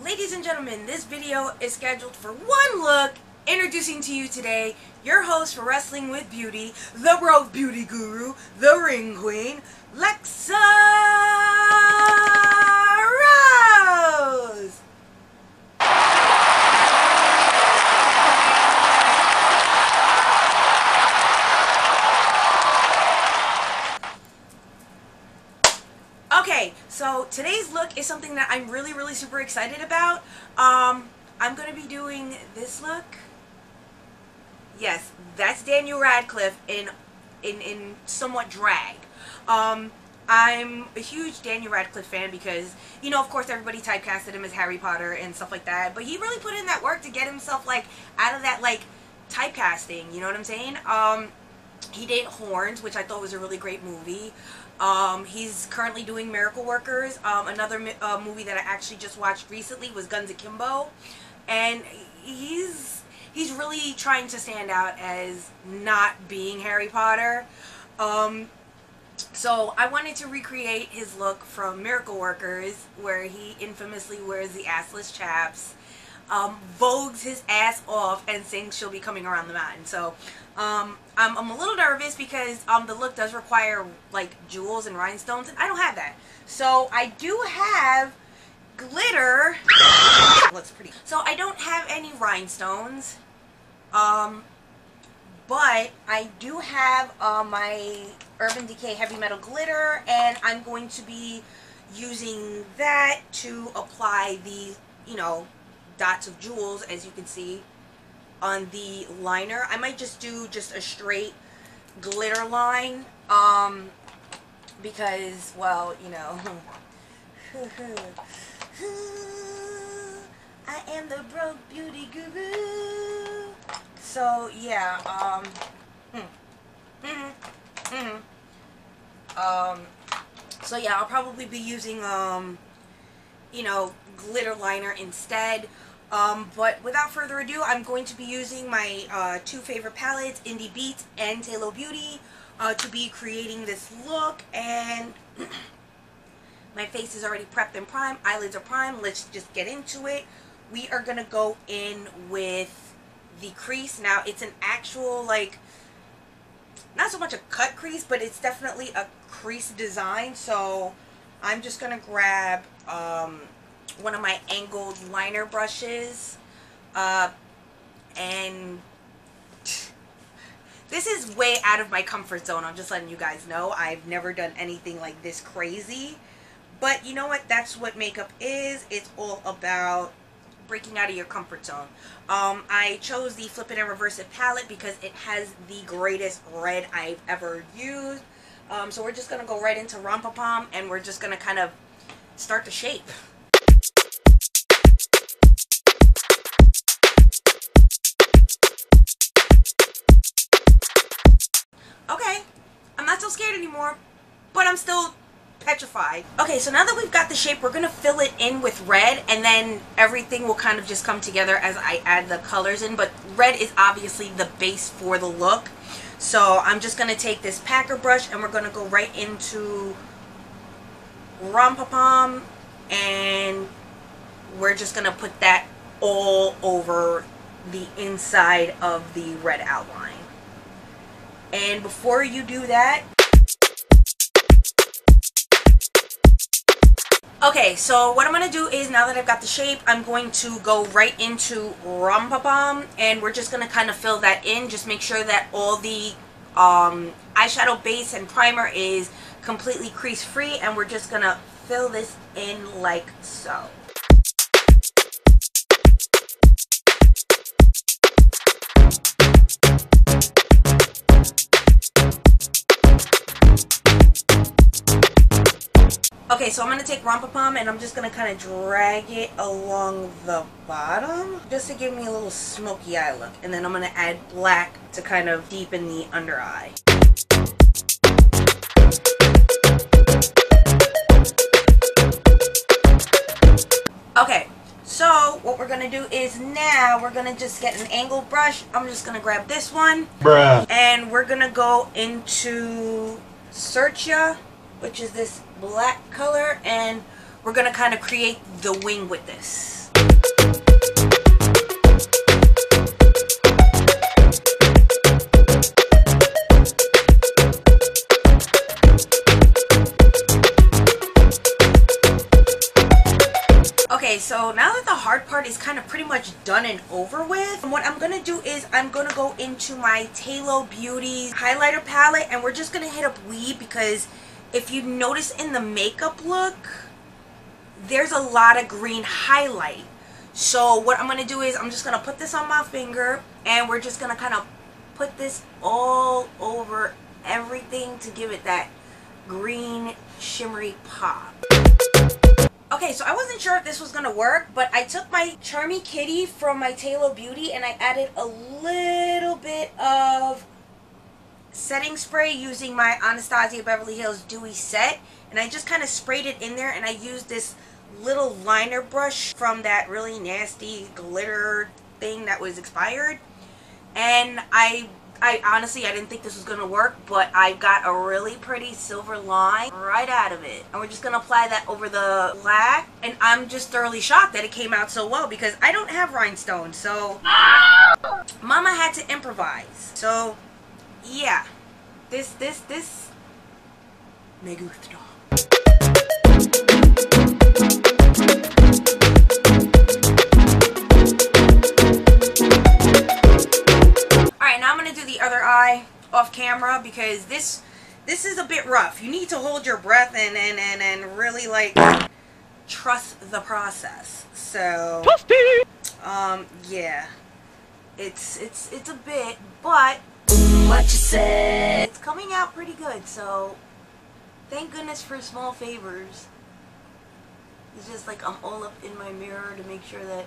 Ladies and gentlemen, this video is scheduled for one look. Introducing to you today, your host for Wrestling with Beauty, the Broke Beauty Guru, the Ring Queen, Lexa Rose! Okay, so today's look is something that I'm really super excited about. I'm going to be doing this look. Yes, that's Daniel Radcliffe in somewhat drag. I'm a huge Daniel Radcliffe fan because, you know, of course everybody typecasted him as Harry Potter and stuff like that, but he really put in that work to get himself, like, out of that, like, typecasting, you know what I'm saying? He did Horns, which I thought was a really great movie. He's currently doing Miracle Workers. Another movie that I actually just watched recently was Guns Akimbo, and he's really trying to stand out as not being Harry Potter. So I wanted to recreate his look from Miracle Workers, where he infamously wears the assless chaps, vogues his ass off, and sings "She'll Be Coming Around the Mountain." So I'm a little nervous because the look does require like jewels and rhinestones, and I don't have that. So I do have glitter. Looks pretty. So I don't have any rhinestones, but I do have my Urban Decay Heavy Metal glitter, and I'm going to be using that to apply the, you know, dots of jewels, as you can see on the liner. I might just do just a straight glitter line, because, well, you know, I am the Broke Beauty Guru. So yeah, so yeah, I'll probably be using you know, glitter liner instead. But without further ado, I'm going to be using my two favorite palettes, Indi and Taylo Beauty, to be creating this look. And my face is already prepped and primed, eyelids are primed. Let's just get into it. We are gonna go in with the crease. Now, it's an actual, like, not so much a cut crease, but it's definitely a crease design. So I'm just gonna grab one of my angled liner brushes, and this is way out of my comfort zone. I'm just letting you guys know. I've never done anything like this crazy, but you know what? That's what makeup is. It's all about breaking out of your comfort zone. I chose the Flip It and Reverse It palette because it has the greatest red I've ever used. So we're just gonna go right into Rompapom, and we're just gonna kind of start the shape. Okay, I'm not so scared anymore, but I'm still petrified. Okay, so now that we've got the shape, we're gonna fill it in with red, and then everything will kind of just come together as I add the colors in. But red is obviously the base for the look. So I'm just gonna take this packer brush, and we're gonna go right into Rompapom, and we're just gonna put that all over the inside of the red outline. And before you do that, okay, so what I'm going to do is, now that I've got the shape, I'm going to go right into Rompapom, and we're just going to kind of fill that in. Just make sure that all the eyeshadow base and primer is completely crease free, and we're just going to fill this in like so. Okay, so I'm going to take Rompapom, and I'm just going to kind of drag it along the bottom just to give me a little smoky eye look. And then I'm going to add black to kind of deepen the under eye. Okay, so what we're going to do is, now we're going to just get an angled brush. I'm just going to grab this one. Bruh. And we're going to go into Searcha, which is this black color, and we're going to kind of create the wing with this. Okay, so now that the hard part is kind of pretty much done and over with, what I'm going to do is I'm going to go into my Taylo Beauty highlighter palette, and we're just going to hit up Weed, because if you notice in the makeup look, there's a lot of green highlight. So what I'm going to do is I'm just going to put this on my finger, and we're just going to kind of put this all over everything to give it that green shimmery pop. Okay, so I wasn't sure if this was gonna work, but I took my Charmy Kitty from my Taylo Beauty and I added a little bit of setting spray using my Anastasia Beverly Hills Dewy Set, and I just kind of sprayed it in there, and I used this little liner brush from that really nasty glitter thing that was expired, and I honestly, I didn't think this was going to work, but I got a really pretty silver line right out of it. And we're just going to apply that over the black. And I'm just thoroughly shocked that it came out so well, because I don't have rhinestones. So, Mama had to improvise. So, yeah. This, me gusta. The other eye off camera, because this is a bit rough. You need to hold your breath and really like trust the process. So yeah, it's a bit, but what you said, it's coming out pretty good. So thank goodness for small favors. It's just like I'm all up in my mirror to make sure that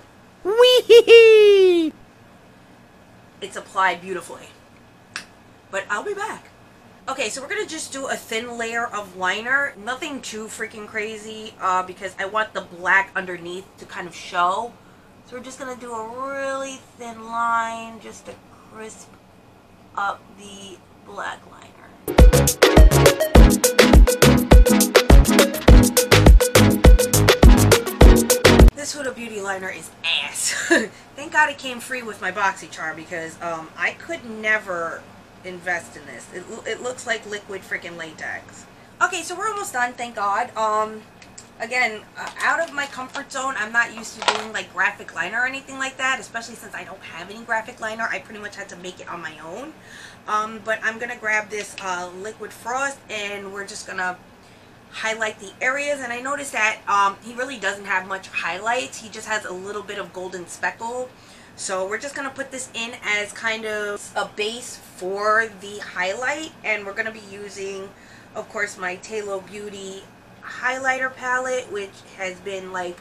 it's applied beautifully. But I'll be back. Okay, so we're going to just do a thin layer of liner. Nothing too freaking crazy, because I want the black underneath to kind of show. So we're just going to do a really thin line just to crisp up the black liner. This Huda Beauty liner is ass. Thank God it came free with my BoxyCharm, because I could never invest in this. It looks like liquid freaking latex. Okay, so we're almost done, thank God. Again, out of my comfort zone. I'm not used to doing like graphic liner or anything like that, especially since I don't have any graphic liner. I pretty much had to make it on my own. But I'm gonna grab this liquid frost, and we're just gonna highlight the areas. And I noticed that he really doesn't have much highlights. He just has a little bit of golden speckle. So we're just going to put this in as kind of a base for the highlight. And we're going to be using, of course, my Taylo Beauty highlighter palette, which has been like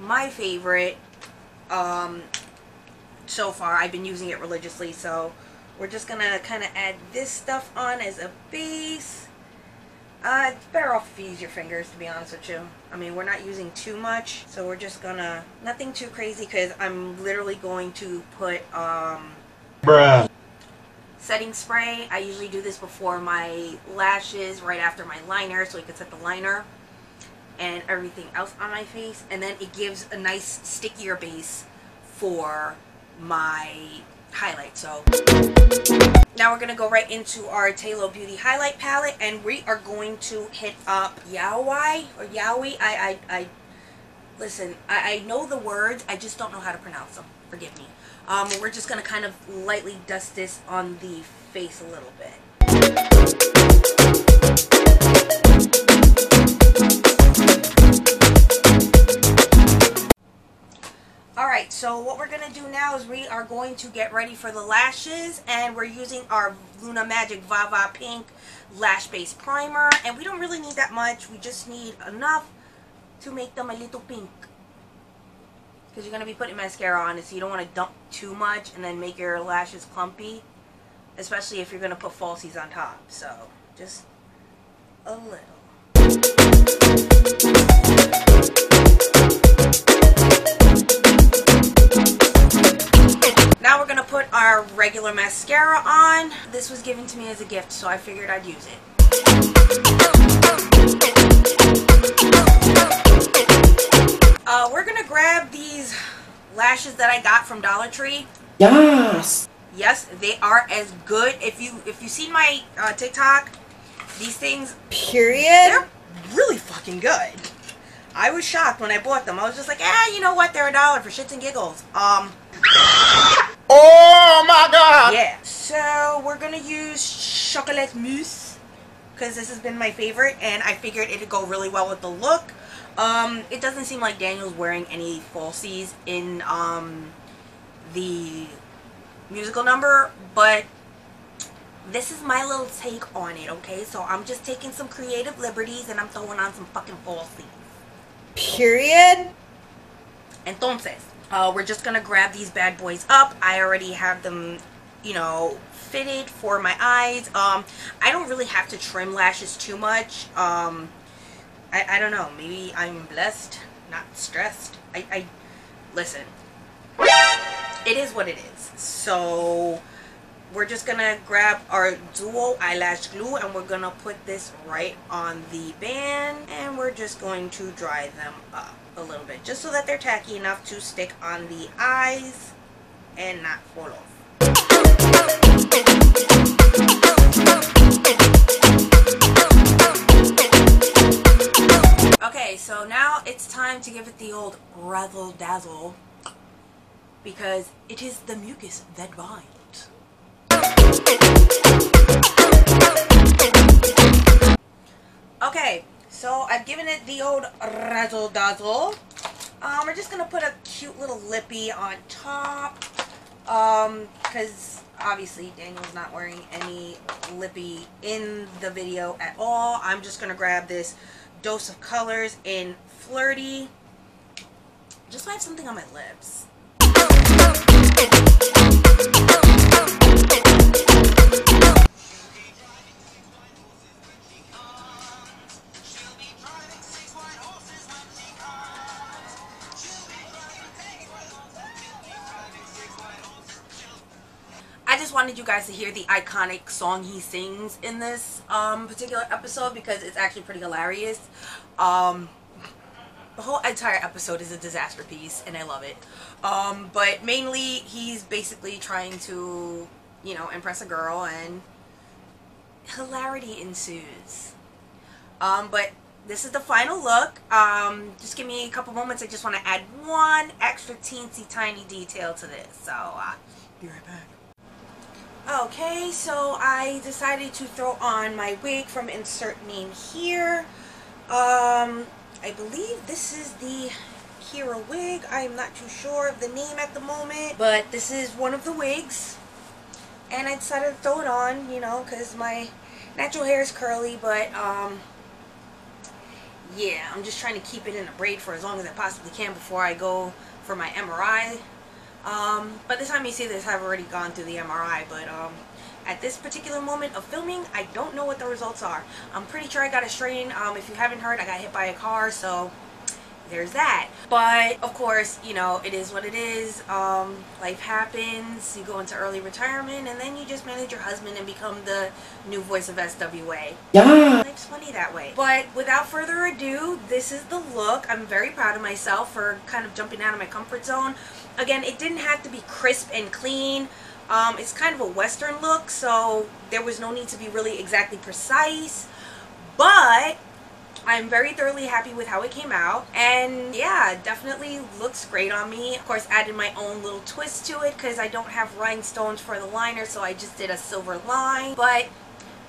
my favorite so far. I've been using it religiously. So we're just going to kind of add this stuff on as a base. It's better off if you use your fingers, to be honest with you. I mean, we're not using too much, so we're just gonna, nothing too crazy, because I'm literally going to put setting spray. I usually do this before my lashes, right after my liner, so I can set the liner and everything else on my face, and then it gives a nice stickier base for my highlight. So now we're gonna go right into our Taylo Beauty highlight palette, and we are going to hit up Yowie or Yowie. Listen, I know the words, I just don't know how to pronounce them. Forgive me. We're just gonna kind of lightly dust this on the face a little bit. Alright, so what we're going to do now is we are going to get ready for the lashes, and we're using our Luna Magic Vava Pink Lash Base Primer, and we don't really need that much. We just need enough to make them a little pink, because you're going to be putting mascara on it, so you don't want to dump too much and then make your lashes clumpy, especially if you're going to put falsies on top. So just a little. Now we're going to put our regular mascara on. This was given to me as a gift, so I figured I'd use it. We're going to grab these lashes that I got from Dollar Tree. Yes. Yes, they are as good. If you seen my TikTok, these things, period, they're really fucking good. I was shocked when I bought them. I was just like, you know what? They're $1 for shits and giggles. Oh my god! Yeah. So we're gonna use chocolate mousse because this has been my favorite, and I figured it'd go really well with the look. It doesn't seem like Daniel's wearing any falsies in the musical number, but this is my little take on it, okay? So I'm just taking some creative liberties and I'm throwing on some fucking falsies. Period. Entonces, we're just gonna grab these bad boys up. I already have them, you know, fitted for my eyes. I don't really have to trim lashes too much. I don't know. Maybe I'm blessed, not stressed. Listen. It is what it is. So we're just gonna grab our dual eyelash glue and we're gonna put this right on the band, and we're just going to dry them up a little bit just so that they're tacky enough to stick on the eyes and not fall off. Okay, so now it's time to give it the old razzle dazzle, because it is the mucus that binds. Okay, so I've given it the old razzle dazzle. We're just gonna put a cute little lippy on top, because obviously Daniel's not wearing any lippy in the video at all. I'm just gonna grab this Dose of Colors in Flirty, just so I have something on my lips. I just wanted you guys to hear the iconic song he sings in this particular episode because it's actually pretty hilarious. The whole entire episode is a disaster piece and I love it. But mainly he's basically trying to, you know, impress a girl and hilarity ensues. But this is the final look. Just give me a couple moments. I just want to add one extra teensy tiny detail to this. So, be right back. Okay, so I decided to throw on my wig from insert name here. I believe this is the Kira wig. I'm not too sure of the name at the moment, but this is one of the wigs. And I decided to throw it on, you know, because my natural hair is curly, but yeah, I'm just trying to keep it in a braid for as long as I possibly can before I go for my MRI. By the time you see this, I've already gone through the MRI, but at this particular moment of filming, I don't know what the results are. I'm pretty sure I got a strain. If you haven't heard, I got hit by a car, so there's that. But of course, you know, it is what it is. Life happens. You go into early retirement, and then you just manage your husband and become the new voice of SWA. Yeah, life's funny that way. But without further ado, this is the look. I'm very proud of myself for kind of jumping out of my comfort zone. Again, it didn't have to be crisp and clean. It's kind of a Western look, so there was no need to be really exactly precise. But I'm very thoroughly happy with how it came out, and yeah, it definitely looks great on me. Of course, added my own little twist to it because I don't have rhinestones for the liner, so I just did a silver line. But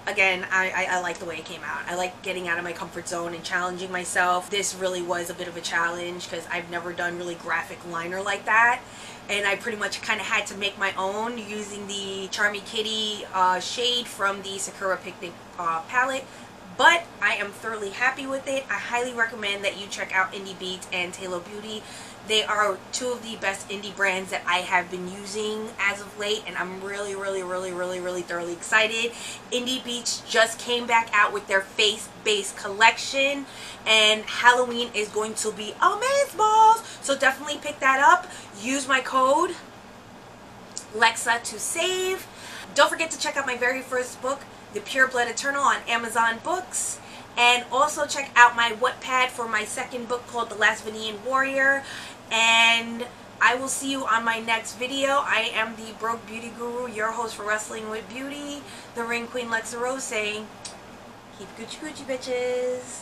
again, I like the way it came out. I like getting out of my comfort zone and challenging myself. This really was a bit of a challenge because I've never done really graphic liner like that, and I pretty much kind of had to make my own using the Charmy Kitty shade from the Sakura Picnic palette. But I am thoroughly happy with it. I highly recommend that you check out Indi Beats and Taylo Beauty. They are two of the best indie brands that I have been using as of late, and I'm really thoroughly excited. Indi Beats just came back out with their face-based collection, and Halloween is going to be amazeballs. So definitely pick that up. Use my code Lexa to save. Don't forget to check out my very first book, The Pure Blood Eternal, on Amazon Books. And also check out my Wattpad for my second book called The Last Venian Warrior. And I will see you on my next video. I am the Broke Beauty Guru, your host for Wrestling with Beauty, the Ring Queen Lexa Rose, saying, keep Gucci Pucci, bitches.